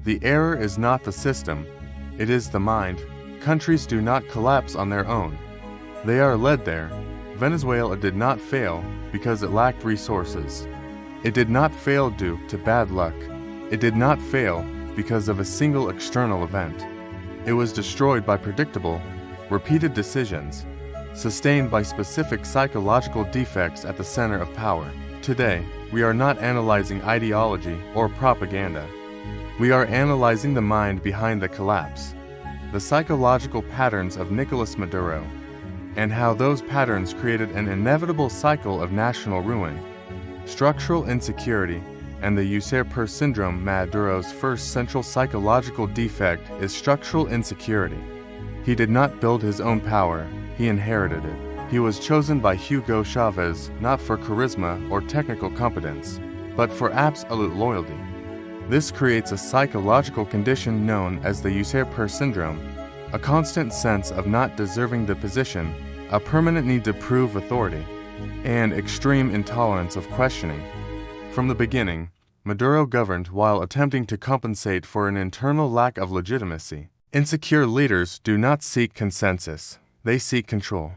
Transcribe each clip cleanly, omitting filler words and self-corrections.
The error is not the system, it is the mind. Countries do not collapse on their own. They are led there. Venezuela did not fail because it lacked resources. It did not fail due to bad luck. It did not fail because of a single external event. It was destroyed by predictable, repeated decisions, sustained by specific psychological defects at the center of power. Today, we are not analyzing ideology or propaganda. We are analyzing the mind behind the collapse, the psychological patterns of Nicolas Maduro, and how those patterns created an inevitable cycle of national ruin. Structural insecurity and the usurper syndrome. Maduro's first central psychological defect is structural insecurity. He did not build his own power, he inherited it. He was chosen by Hugo Chavez not for charisma or technical competence, but for absolute loyalty. This creates a psychological condition known as the usurper syndrome, a constant sense of not deserving the position, a permanent need to prove authority, and extreme intolerance of questioning. From the beginning, Maduro governed while attempting to compensate for an internal lack of legitimacy. Insecure leaders do not seek consensus, they seek control.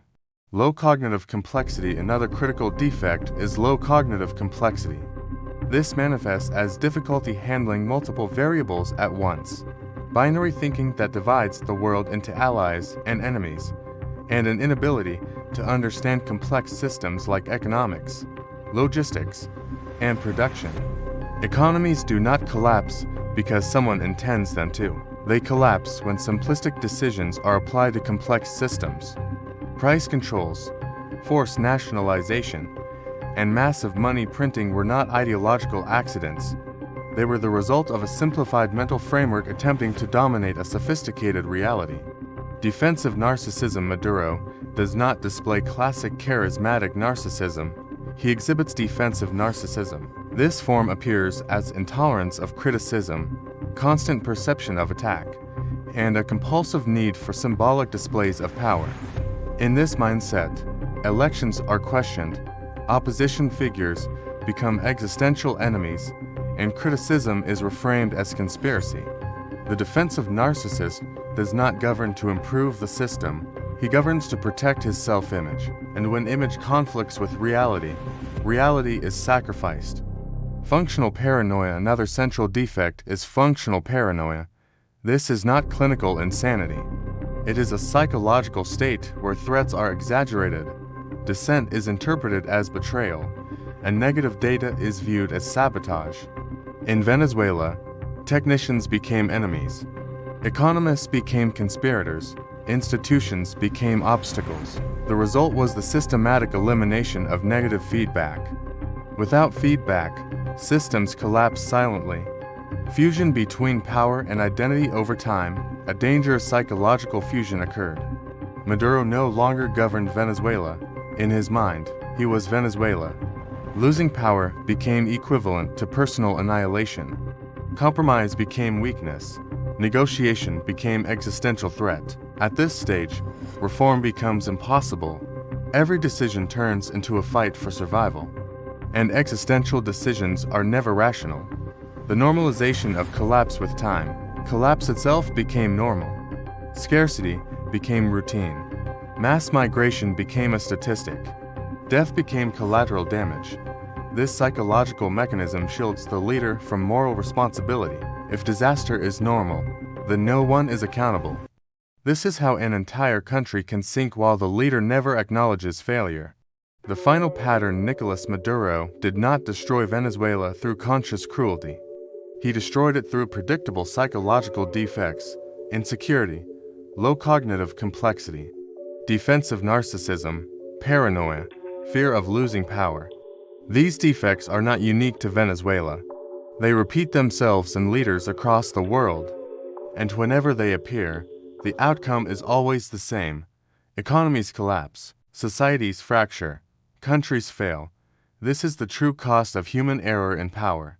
Low cognitive complexity. Another critical defect is low cognitive complexity. This manifests as difficulty handling multiple variables at once, binary thinking that divides the world into allies and enemies, and an inability to understand complex systems like economics, logistics, and production. Economies do not collapse because someone intends them to. They collapse when simplistic decisions are applied to complex systems. Price controls, forced nationalization, and massive money printing were not ideological accidents. They were the result of a simplified mental framework attempting to dominate a sophisticated reality. Defensive narcissism. Maduro does not display classic charismatic narcissism. He exhibits defensive narcissism. This form appears as intolerance of criticism, constant perception of attack, and a compulsive need for symbolic displays of power. In this mindset, elections are questioned, opposition figures become existential enemies, and criticism is reframed as conspiracy. The defensive narcissist does not govern to improve the system, he governs to protect his self-image. And when image conflicts with reality, reality is sacrificed. Functional paranoia. Another central defect is functional paranoia. This is not clinical insanity. It is a psychological state where threats are exaggerated, dissent is interpreted as betrayal, and negative data is viewed as sabotage. In Venezuela, technicians became enemies. Economists became conspirators. Institutions became obstacles. The result was the systematic elimination of negative feedback. Without feedback, systems collapsed silently. Fusion between power and identity. Over time, a dangerous psychological fusion occurred. Maduro no longer governed Venezuela. In his mind, he was Venezuela. Losing power became equivalent to personal annihilation. Compromise became weakness. Negotiation became existential threat. At this stage, reform becomes impossible. Every decision turns into a fight for survival. And existential decisions are never rational. The normalization of collapse with time. Collapse itself became normal. Scarcity became routine. Mass migration became a statistic. Death became collateral damage. This psychological mechanism shields the leader from moral responsibility. If disaster is normal, then no one is accountable. This is how an entire country can sink while the leader never acknowledges failure. The final pattern. Nicolas Maduro did not destroy Venezuela through conscious cruelty. He destroyed it through predictable psychological defects, insecurity, low cognitive complexity, defensive narcissism, paranoia, fear of losing power. These defects are not unique to Venezuela. They repeat themselves in leaders across the world. And whenever they appear, the outcome is always the same. Economies collapse, societies fracture, countries fail. This is the true cost of human error in power.